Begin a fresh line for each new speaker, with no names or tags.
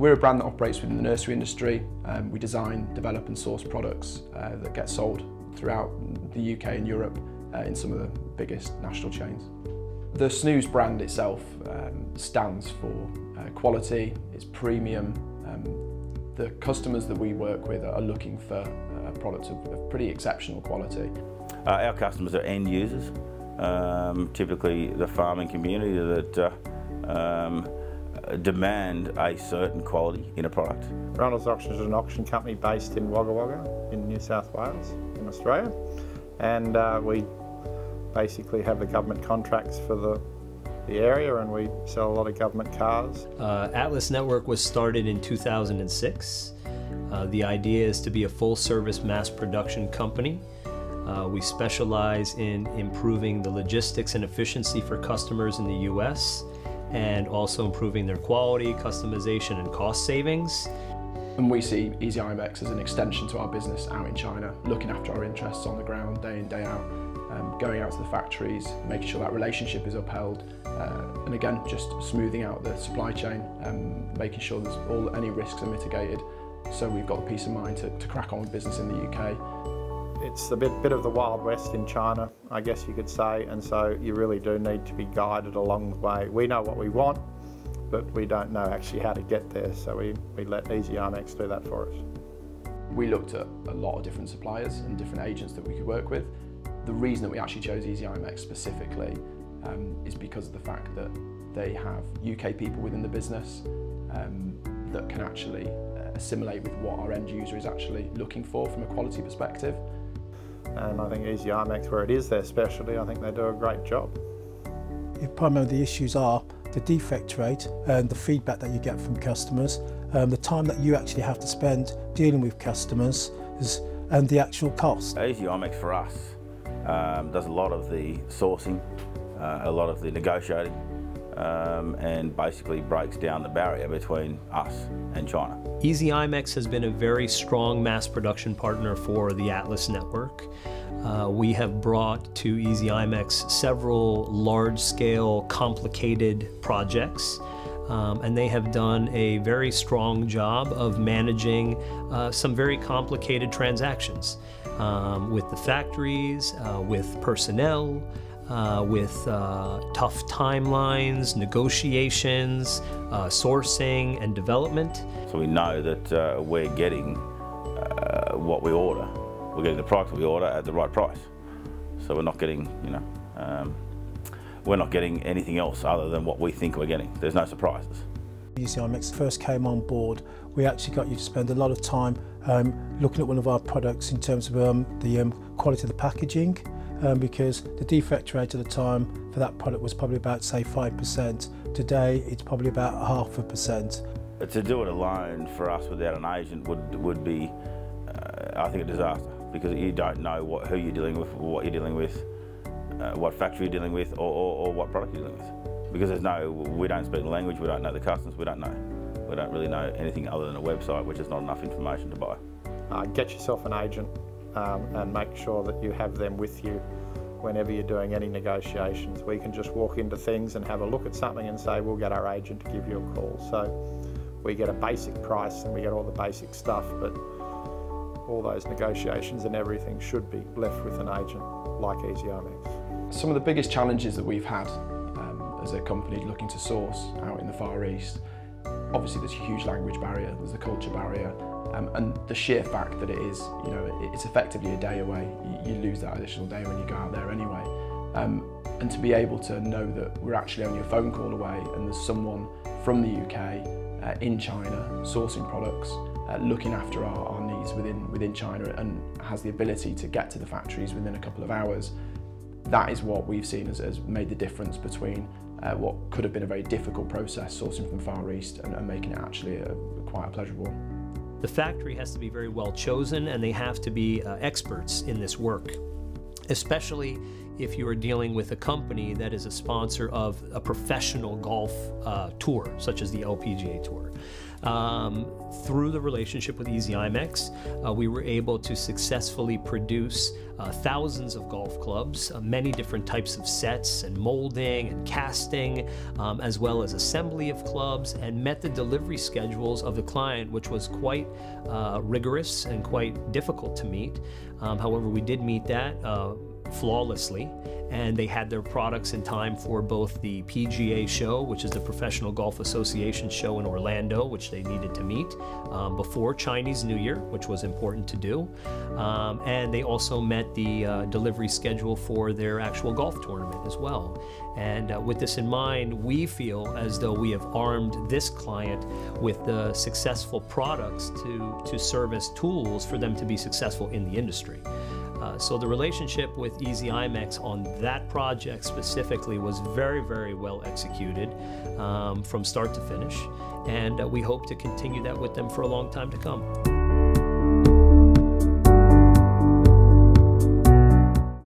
We're a brand that operates within the nursery industry. We design, develop and source products that get sold throughout the UK and Europe in some of the biggest national chains. The Snooze brand itself stands for quality, it's premium. The customers that we work with are looking for products of pretty exceptional quality.
Our customers are end users, typically the farming community that demand a certain quality in a product.
Reynolds Auctions is an auction company based in Wagga Wagga in New South Wales in Australia, and we basically have the government contracts for the area, and we sell a lot of government cars.
Atlas Network was started in 2006. The idea is to be a full-service mass production company. We specialize in improving the logistics and efficiency for customers in the US and also improving their quality, customization and cost savings.
And we see Easy Imex as an extension to our business out in China, looking after our interests on the ground day in, day out, going out to the factories, making sure that relationship is upheld, and again, just smoothing out the supply chain, making sure any risks are mitigated, so we've got the peace of mind to crack on with business in the UK.
It's a bit of the Wild West in China, I guess you could say, and so you really do need to be guided along the way. We know what we want, but we don't know actually how to get there, so we let Easy Imex do that for us.
We looked at a lot of different suppliers and different agents that we could work with. The reason that we actually chose Easy Imex specifically is because of the fact that they have UK people within the business that can actually assimilate with what our end user is actually looking for from a quality perspective.
And I think Easy Imex, where it is their specialty, I think they do a great job.
Primarily the issues are the defect rate and the feedback that you get from customers, the time that you actually have to spend dealing with customers, and the actual cost.
Easy Imex for us does a lot of the sourcing, a lot of the negotiating, and basically breaks down the barrier between us and China.
Easy Imex has been a very strong mass production partner for the Atlas Network. We have brought to Easy Imex several large-scale, complicated projects, and they have done a very strong job of managing some very complicated transactions with the factories, with personnel, with tough timelines, negotiations, sourcing and development.
So we know that we're getting what we order. We're getting the product we order at the right price. So we're not getting, we're not getting anything else other than what we think we're getting. There's no surprises.
Easy Imex first came on board, we actually got you to spend a lot of time looking at one of our products in terms of the quality of the packaging, because the defect rate at the time for that product was probably about, say, 5%. Today it's probably about 0.5%.
To do it alone for us without an agent would be, I think, a disaster, because you don't know who you're dealing with, what you're dealing with, what factory you're dealing with, or what product you're dealing with. Because we don't speak the language, we don't know the customers, we don't really know anything other than a website, which is not enough information to buy.
Get yourself an agent and make sure that you have them with you whenever you're doing any negotiations. We can just walk into things and have a look at something and say, we'll get our agent to give you a call. So we get a basic price and we get all the basic stuff, but all those negotiations and everything should be left with an agent like Easy Imex.
Some of the biggest challenges that we've had as a company looking to source out in the Far East, obviously there's a huge language barrier, there's a culture barrier, and the sheer fact that it is, it's effectively a day away. You lose that additional day when you go out there anyway. And to be able to know that we're actually only a phone call away and there's someone from the UK in China sourcing products, looking after our needs within China, and has the ability to get to the factories within a couple of hours, that is what we've seen as made the difference between what could have been a very difficult process sourcing from Far East and making it actually quite a pleasurable one.
The factory has to be very well chosen, and they have to be experts in this work, especially if you are dealing with a company that is a sponsor of a professional golf tour, such as the LPGA Tour. Through the relationship with Easy Imex, we were able to successfully produce thousands of golf clubs, many different types of sets and molding and casting, as well as assembly of clubs, and met the delivery schedules of the client, which was quite rigorous and quite difficult to meet. However, we did meet that flawlessly, and they had their products in time for both the PGA show, which is the Professional Golf Association show in Orlando, which they needed to meet before Chinese New Year, which was important to do. And they also met the delivery schedule for their actual golf tournament as well. And with this in mind, we feel as though we have armed this client with the successful products to serve as tools for them to be successful in the industry. So the relationship with Easy Imex on that project specifically was very, very well executed from start to finish, and we hope to continue that with them for a long time to come.